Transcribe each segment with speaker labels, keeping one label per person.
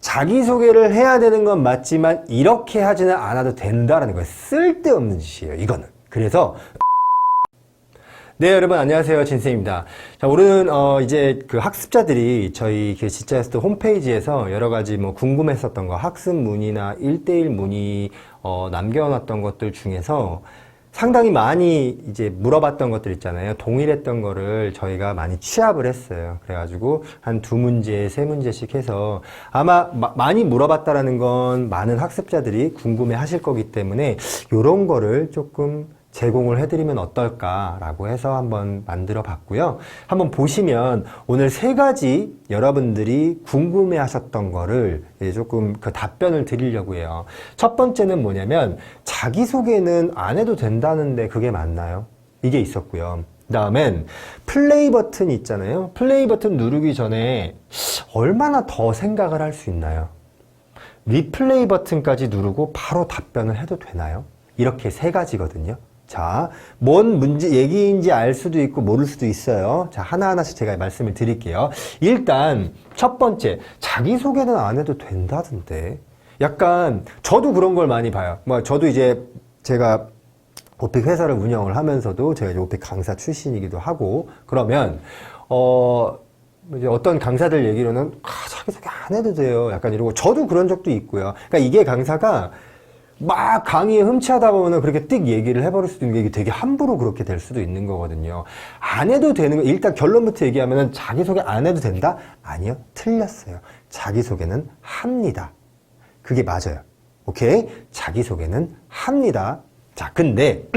Speaker 1: 자기소개를 해야 되는 건 맞지만 이렇게 하지는 않아도 된다라는 거예요. 쓸데없는 짓이에요, 이거는. 그래서 네, 여러분 안녕하세요. 진쌤입니다. 자, 오늘은 이제 그 학습자들이 저희 그 진짜였을 홈페이지에서 여러 가지 뭐 궁금했었던 거, 학습 문의나 1대1 문의 남겨놨던 것들 중에서 상당히 많이 이제 물어봤던 것들 있잖아요. 동일했던 거를 저희가 많이 취합을 했어요. 그래가지고 한 2문제, 3문제씩 해서 아마 많이 물어봤다라는 건 많은 학습자들이 궁금해 하실 거기 때문에 이런 거를 조금 제공을 해드리면 어떨까라고 해서 한번 만들어 봤고요. 한번 보시면 오늘 3가지 여러분들이 궁금해 하셨던 거를 조금 그 답변을 드리려고 해요. 첫 번째는 뭐냐면 자기소개는 안 해도 된다는데 그게 맞나요? 이게 있었고요. 그 다음엔 플레이 버튼 있잖아요. 플레이 버튼 누르기 전에 얼마나 더 생각을 할 수 있나요? 리플레이 버튼까지 누르고 바로 답변을 해도 되나요? 이렇게 3가지거든요. 자, 뭔 문제, 얘기인지 알 수도 있고 모를 수도 있어요. 자, 하나하나씩 제가 말씀을 드릴게요. 일단, 첫 번째, 자기소개는 안 해도 된다던데. 약간, 저도 그런 걸 많이 봐요. 저도 이제 제가 오픽 회사를 운영을 하면서도 제가 이제 오픽 강사 출신이기도 하고, 그러면, 이제 어떤 강사들 얘기로는, 자기소개 안 해도 돼요. 약간 이러고, 저도 그런 적도 있고요. 그러니까 이게 강사가, 막 강의에 흠치하다 보면 그렇게 띡 얘기를 해버릴 수도 있는 게 되게 함부로 그렇게 될 수도 있는 거거든요. 안 해도 되는 거, 일단 결론부터 얘기하면 자기소개 안 해도 된다? 아니요. 틀렸어요. 자기소개는 합니다. 그게 맞아요. 오케이? 자기소개는 합니다. 자, 근데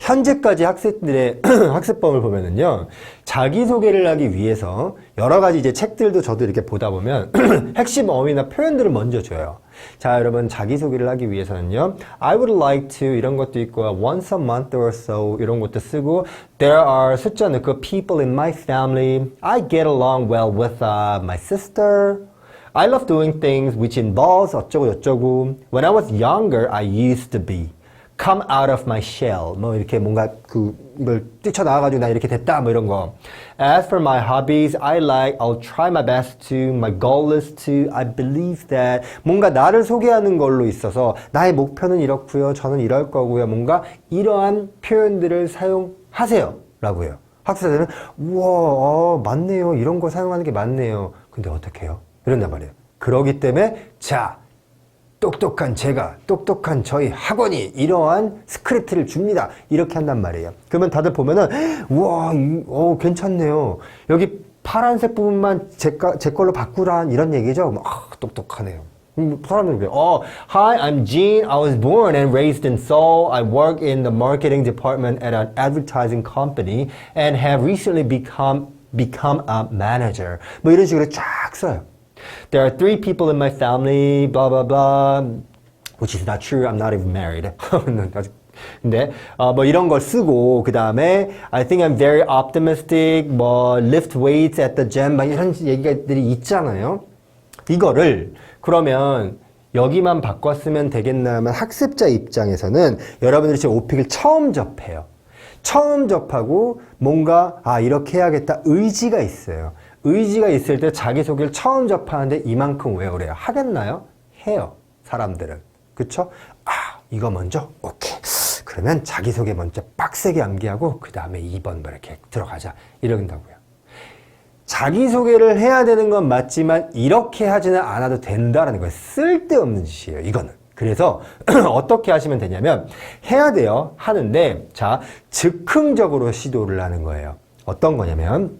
Speaker 1: 현재까지 학생들의 학습법을 보면은요, 자기소개를 하기 위해서 여러 가지 이제 책들도 저도 이렇게 보다 보면 핵심 어휘나 표현들을 먼저 줘요. 자, 여러분, 자기소개를 하기 위해서는요, I would like to 이런 것도 있고, once a month or so 이런 것도 쓰고, there are 숫자 넣고, people in my family, I get along well with my sister, I love doing things which involves 어쩌고 저쩌고, when I was younger, I used to be. come out of my shell. 뭐 이렇게 뭔가 이걸 뛰쳐나와가지고 나 이렇게 됐다 뭐 이런 거. As for my hobbies, I'll try my best to, my goal is to, I believe that. 뭔가 나를 소개하는 걸로 있어서 나의 목표는 이렇고요. 저는 이럴 거고요. 뭔가 이러한 표현들을 사용하세요. 라고 해요. 학생들은 우와 맞네요. 이런 거 사용하는 게 맞네요. 근데 어떻게 해요? 이런단 말이에요. 그러기 때문에 자 똑똑한 제가, 똑똑한 저희 학원이 이러한 스크립트를 줍니다. 이렇게 한단 말이에요. 그러면 다들 보면은, 우와, 괜찮네요. 여기 파란색 부분만 제 걸로 바꾸라. 이런 얘기죠. 똑똑하네요. 사람들이 Hi, I'm Gene. I was born and raised in Seoul. I work in the marketing department at an advertising company and have recently become a manager. 뭐 이런 식으로 쫙 써요. There are 3 people in my family, blah, blah, blah, which is not true. I'm not even married. 근데, 뭐 이런 걸 쓰고, 그 다음에, I think I'm very optimistic, 뭐, lift weights at the gym, 막 이런 얘기들이 있잖아요. 이거를, 그러면, 여기만 바꿨으면 되겠나 하면 학습자 입장에서는 여러분들이 지금 오픽을 처음 접해요. 처음 접하고, 뭔가, 이렇게 해야겠다. 의지가 있어요. 의지가 있을 때 자기소개를 처음 접하는데 이만큼 외우래요. 하겠나요? 해요. 사람들은. 그쵸? 이거 먼저? 오케이. 그러면 자기소개 먼저 빡세게 암기하고 그 다음에 2번 뭐 이렇게 들어가자. 이런다고요. 자기소개를 해야 되는 건 맞지만 이렇게 하지는 않아도 된다는 거예요. 쓸데없는 짓이에요. 이거는. 그래서 어떻게 하시면 되냐면 해야 돼요. 하는데 자 즉흥적으로 시도를 하는 거예요. 어떤 거냐면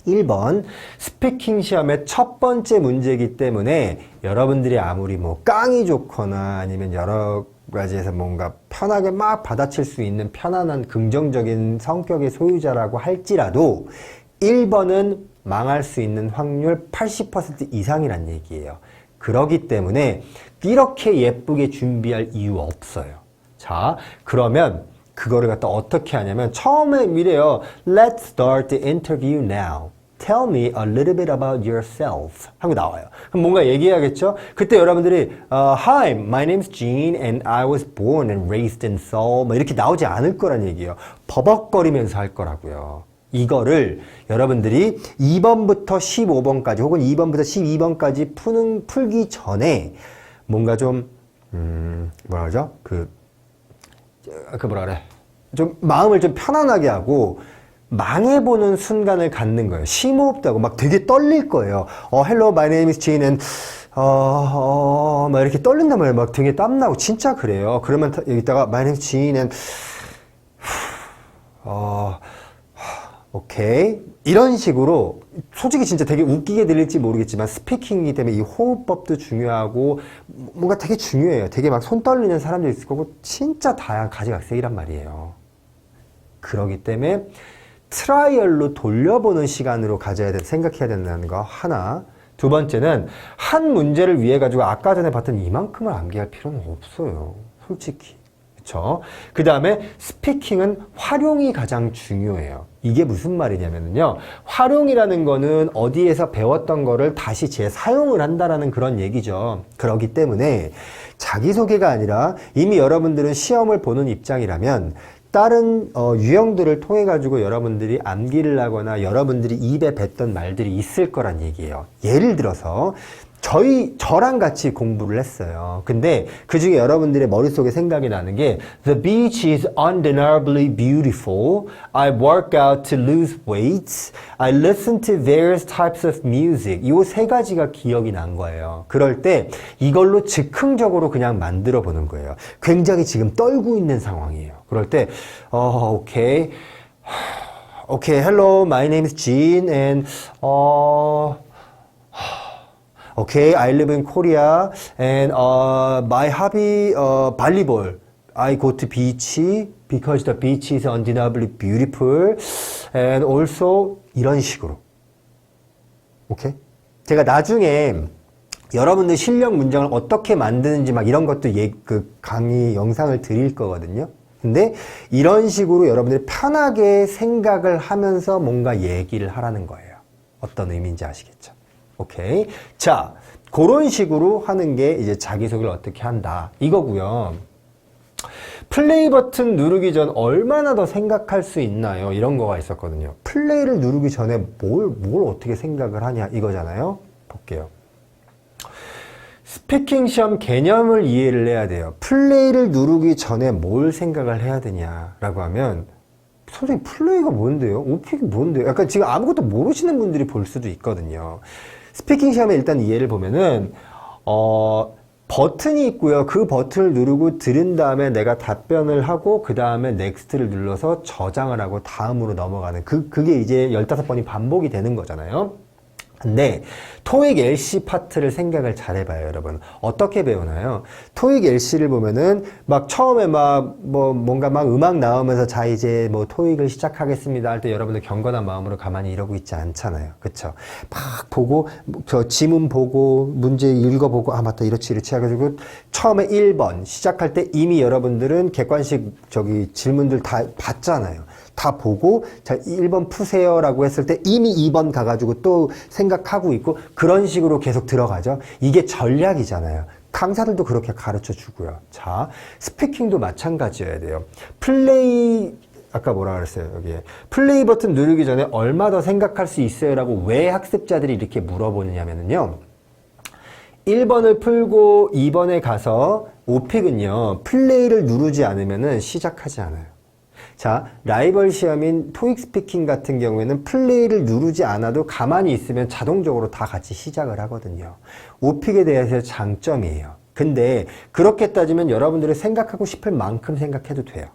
Speaker 1: 1번 스피킹 시험의 첫 번째 문제이기 때문에 여러분들이 아무리 뭐 깡이 좋거나 아니면 여러 가지에서 뭔가 편하게 막 받아칠 수 있는 편안한 긍정적인 성격의 소유자라고 할지라도 1번은 망할 수 있는 확률 80% 이상이란 얘기예요. 그러기 때문에 이렇게 예쁘게 준비할 이유 없어요. 자, 그러면 그거를 갖다 어떻게 하냐면 처음에 이래요. Let's start the interview now. Tell me a little bit about yourself 하고 나와요. 그럼 뭔가 얘기해야겠죠? 그때 여러분들이 Hi, my name's Gene and I was born and raised in Seoul 뭐 이렇게 나오지 않을 거란 얘기예요. 버벅거리면서 할 거라고요. 이거를 여러분들이 2번부터 15번까지 혹은 2번부터 12번까지 풀기 전에 뭔가 좀 뭐라 그러죠? 뭐라 그래? 좀 마음을 좀 편안하게 하고 망해보는 순간을 갖는 거예요. 심호흡도 하고 막 되게 떨릴 거예요. Hello, my name is Jin and 막 이렇게 떨린단 말이에요. 막 등에 땀나고 진짜 그래요. 그러면 여기다가 my name is Jin and 오케이. 이런 식으로 솔직히 진짜 되게 웃기게 들릴지 모르겠지만 스피킹이기 때문에 이 호흡법도 중요하고 뭔가 되게 중요해요. 되게 막 손 떨리는 사람도 있을 거고 진짜 다양한 가지각색이란 말이에요. 그러기 때문에 트라이얼로 돌려보는 시간으로 생각해야 된다는 거 하나. 두 번째는 한 문제를 위해 가지고 아까 전에 봤던 이만큼을 암기할 필요는 없어요. 솔직히. 그쵸? 그 다음에 스피킹은 활용이 가장 중요해요. 이게 무슨 말이냐면요. 활용이라는 거는 어디에서 배웠던 거를 다시 재사용을 한다라는 그런 얘기죠. 그렇기 때문에 자기소개가 아니라 이미 여러분들은 시험을 보는 입장이라면 다른 유형들을 통해 가지고 여러분들이 암기를 하거나 여러분들이 입에 뱉던 말들이 있을 거란 얘기예요. 예를 들어서 저랑 같이 공부를 했어요. 근데 그 중에 여러분들의 머릿속에 생각이 나는 게 The beach is undeniably beautiful. I work out to lose weight. I listen to various types of music. 이 세 가지가 기억이 난 거예요. 그럴 때 이걸로 즉흥적으로 그냥 만들어 보는 거예요. 굉장히 지금 떨고 있는 상황이에요. 그럴 때 오케이. 오케이. Hello, my name is Jin and Okay, I live in Korea and my hobby volleyball. I go to beach because the beach is undeniably beautiful and also 이런 식으로. 오케이? 제가 나중에 여러분들 실력 문장을 어떻게 만드는지 막 이런 것도 강의 영상을 드릴 거거든요. 근데 이런 식으로 여러분들이 편하게 생각을 하면서 뭔가 얘기를 하라는 거예요. 어떤 의미인지 아시겠죠? 오케이. 자, 그런 식으로 하는 게 이제 자기소개를 어떻게 한다. 이거고요. 플레이 버튼 누르기 전 얼마나 더 생각할 수 있나요? 이런 거가 있었거든요. 플레이를 누르기 전에 뭘 어떻게 생각을 하냐 이거잖아요. 볼게요. 스피킹 시험 개념을 이해를 해야 돼요. 플레이를 누르기 전에 뭘 생각을 해야 되냐라고 하면 선생님 플레이가 뭔데요? 오픽이 뭔데요? 약간 지금 아무것도 모르시는 분들이 볼 수도 있거든요. 스피킹 시험에 일단 이해를 보면은 버튼이 있고요. 그 버튼을 누르고 들은 다음에 내가 답변을 하고 그 다음에 넥스트를 눌러서 저장을 하고 다음으로 넘어가는 그게 이제 15번이 반복이 되는 거잖아요. 근데 토익 LC 파트를 생각을 잘 해봐요, 여러분. 어떻게 배우나요? 토익 LC를 보면은 막 처음에 뭔가 음악 나오면서 자 이제 토익을 시작하겠습니다 할 때 여러분들 경건한 마음으로 가만히 이러고 있지 않잖아요. 그쵸? 막 보고 저 지문 보고 문제 읽어보고 맞다 이렇지 해가지고 처음에 1번 시작할 때 이미 여러분들은 객관식 질문들 다 봤잖아요. 다 보고 자 1번 푸세요라고 했을 때 이미 2번 가가지고 또 생각하고 있고 그런 식으로 계속 들어가죠. 이게 전략이잖아요. 강사들도 그렇게 가르쳐 주고요. 자, 스피킹도 마찬가지여야 돼요. 플레이 아까 뭐라 그랬어요? 여기에 플레이 버튼 누르기 전에 얼마 더 생각할 수 있어요? 라고 왜 학습자들이 이렇게 물어보느냐면요. 1번을 풀고 2번에 가서 오픽은요. 플레이를 누르지 않으면은 시작하지 않아요. 자, 라이벌 시험인 토익 스피킹 같은 경우에는 플레이를 누르지 않아도 가만히 있으면 자동적으로 다 같이 시작을 하거든요. 오픽에 대해서 장점이에요. 근데 그렇게 따지면 여러분들이 생각하고 싶을 만큼 생각해도 돼요.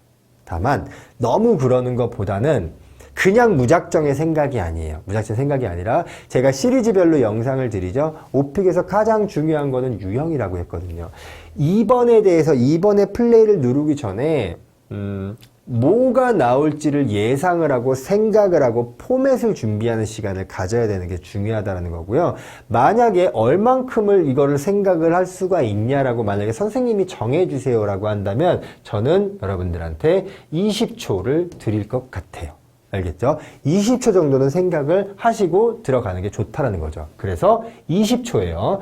Speaker 1: 다만 너무 그러는 것보다는 그냥 무작정의 생각이 아니에요. 무작정 생각이 아니라 제가 시리즈별로 영상을 드리죠. 오픽에서 가장 중요한 거는 유형이라고 했거든요. 2번에 대해서 2번의 플레이를 누르기 전에 뭐가 나올지를 예상을 하고 생각을 하고 포맷을 준비하는 시간을 가져야 되는 게 중요하다는 거고요. 만약에 얼만큼을 이거를 생각을 할 수가 있냐라고 만약에 선생님이 정해주세요라고 한다면 저는 여러분들한테 20초를 드릴 것 같아요. 알겠죠? 20초 정도는 생각을 하시고 들어가는 게 좋다라는 거죠. 그래서 20초예요.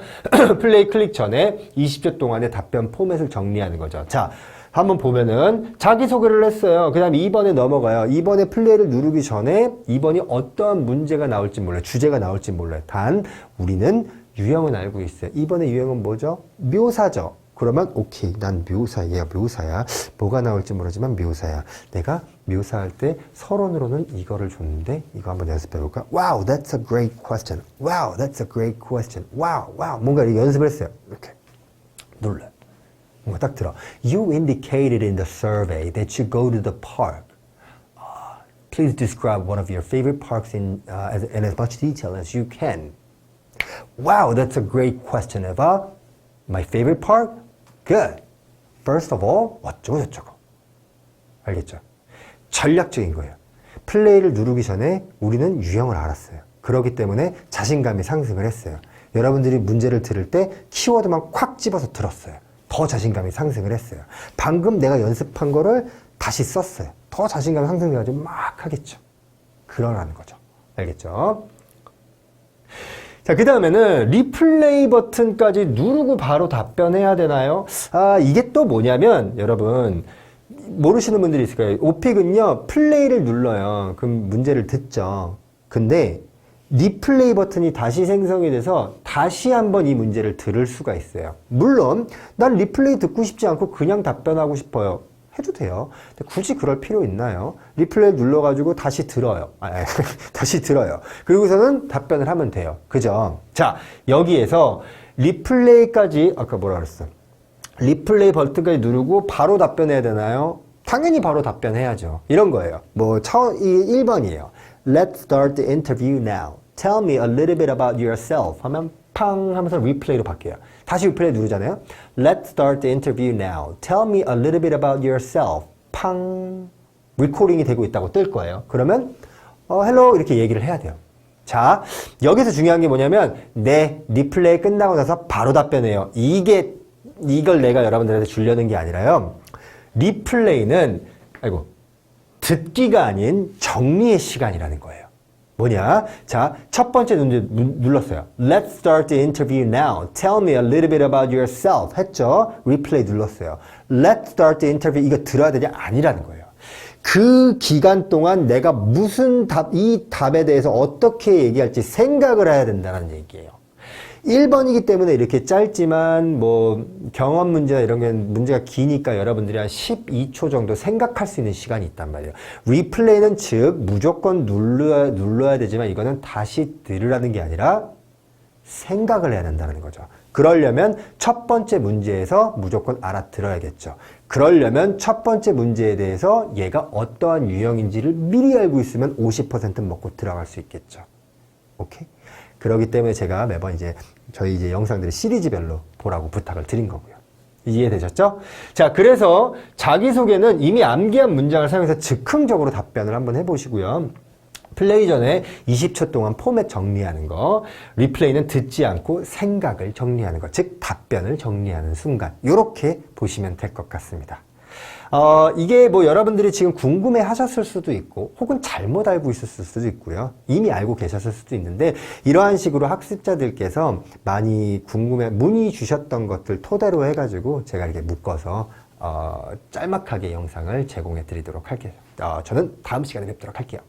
Speaker 1: 플레이 클릭 전에 20초 동안의 답변 포맷을 정리하는 거죠. 자, 한번 보면은 자기소개를 했어요. 그 다음에 2번에 넘어가요. 2번에 플레이를 누르기 전에 2번이 어떠한 문제가 나올지 몰라요. 주제가 나올지 몰라요. 단 우리는 유형은 알고 있어요. 2번의 유형은 뭐죠? 묘사죠. 그러면 오케이, 난 묘사, 얘가 묘사야. 뭐가 나올지 모르지만 묘사야. 내가 묘사할 때 서론으로는 이거를 줬는데 이거 한번 연습해볼까? Wow, that's a great question. Wow, that's a great question. Wow, wow. 뭔가 이렇게 연습을 했어요. 이렇게 눌러. 뭔가 딱 들어. You indicated in the survey that you go to the park. Please describe one of your favorite parks in as much detail as you can. Wow, that's a great question, Eva. My favorite park? Good. First of all, 어쩌고 저쩌고. 알겠죠? 전략적인 거예요. 플레이를 누르기 전에 우리는 유형을 알았어요. 그렇기 때문에 자신감이 상승을 했어요. 여러분들이 문제를 들을 때 키워드만 콱 집어서 들었어요. 더 자신감이 상승을 했어요. 방금 내가 연습한 거를 다시 썼어요. 더 자신감이 상승해가지고 막 하겠죠. 그러라는 거죠. 알겠죠? 자, 그 다음에는 리플레이 버튼까지 누르고 바로 답변해야 되나요? 이게 또 뭐냐면 여러분 모르시는 분들이 있을 거예요. 오픽은요 플레이를 눌러요. 그럼 문제를 듣죠. 근데 리플레이 버튼이 다시 생성이 돼서 다시 한번 이 문제를 들을 수가 있어요. 물론 난 리플레이 듣고 싶지 않고 그냥 답변하고 싶어요. 해도 돼요. 근데 굳이 그럴 필요 있나요? 리플레이 눌러가지고 다시 들어요. 다시 들어요. 그리고서는 답변을 하면 돼요. 그죠? 자, 여기에서 리플레이까지, 아까 뭐라 그랬어? 리플레이 버튼까지 누르고 바로 답변해야 되나요? 당연히 바로 답변해야죠. 이런 거예요. 뭐, 1번이에요. Let's start the interview now. Tell me a little bit about yourself. 하면 팡 하면서 리플레이로 바뀌어요. 다시 리플레이 누르잖아요. Let's start the interview now. Tell me a little bit about yourself. 팡. 리코딩이 되고 있다고 뜰 거예요. 그러면 hello 이렇게 얘기를 해야 돼요. 자, 여기서 중요한 게 뭐냐면 네, 리플레이 끝나고 나서 바로 답변해요. 이걸 내가 여러분들한테 주려는 게 아니라요. 리플레이는 듣기가 아닌 정리의 시간이라는 거예요. 뭐냐? 자, 첫 번째 문제 눌렀어요. Let's start the interview now. Tell me a little bit about yourself. 했죠? 리플레이 눌렀어요. Let's start the interview. 이거 들어야 되냐? 아니라는 거예요. 그 기간 동안 내가 이 답에 대해서 어떻게 얘기할지 생각을 해야 된다는 얘기예요. 1번이기 때문에 이렇게 짧지만 뭐 경험 문제나 이런 게 문제가 기니까 여러분들이 한 12초 정도 생각할 수 있는 시간이 있단 말이에요. 리플레이는 즉 무조건 눌러야 되지만 이거는 다시 들으라는 게 아니라 생각을 해야 된다는 거죠. 그러려면 첫 번째 문제에서 무조건 알아들어야겠죠. 그러려면 첫 번째 문제에 대해서 얘가 어떠한 유형인지를 미리 알고 있으면 50% 먹고 들어갈 수 있겠죠. 오케이? 그렇기 때문에 제가 매번 저희 영상들을 시리즈별로 보라고 부탁을 드린 거고요. 이해되셨죠? 자, 그래서 자기소개는 이미 암기한 문장을 사용해서 즉흥적으로 답변을 한번 해보시고요. 플레이 전에 20초 동안 포맷 정리하는 거, 리플레이는 듣지 않고 생각을 정리하는 거, 즉 답변을 정리하는 순간, 이렇게 보시면 될 것 같습니다. 이게 뭐 여러분들이 지금 궁금해 하셨을 수도 있고 혹은 잘못 알고 있었을 수도 있고요. 이미 알고 계셨을 수도 있는데 이러한 식으로 학습자들께서 많이 문의 주셨던 것들 토대로 해가지고 제가 이렇게 묶어서 짤막하게 영상을 제공해 드리도록 할게요. 저는 다음 시간에 뵙도록 할게요.